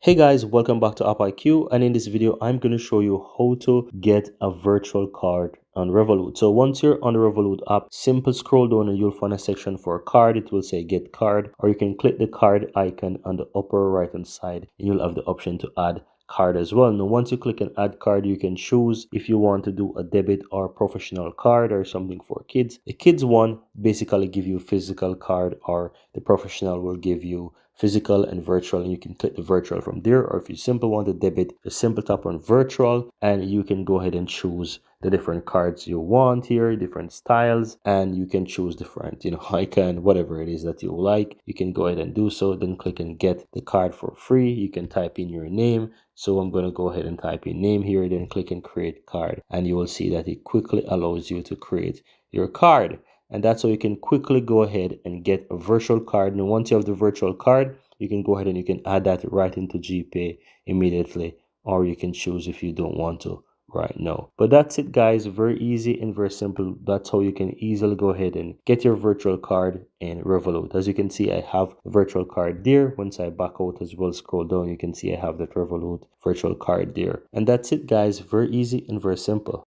Hey guys, welcome back to AppIQ, and in this video I'm going to show you how to get a virtual card on Revolut. So once you're on the Revolut app, simple scroll down and you'll find a section for a card. It will say get card, or you can click the card icon on the upper right hand side and you'll have the option to add card as well. Now once you click on add card, you can choose if you want to do a debit or professional card or something for kids. The kids one basically give you physical card, or the professional will give you physical and virtual, and you can click the virtual from there. Or if you simply want a debit, just simple tap on virtual and you can go ahead and choose the different cards you want here, different styles, and you can choose different icon, whatever it is that you like. You can go ahead and do so, then click and get the card for free. You can type in your name. So I'm going to go ahead and type in name here, then click and create card, and you will see that it quickly allows you to create your card. And that's how you can quickly go ahead and get a virtual card. And once you have the virtual card, you can go ahead and you can add that right into GPay immediately, or you can choose if you don't want to right now. But that's it guys, very easy and very simple. That's how you can easily go ahead and get your virtual card in Revolut. As you can see, I have the virtual card there. Once I back out as well, scroll down, you can see I have that Revolut virtual card there. And that's it guys, very easy and very simple.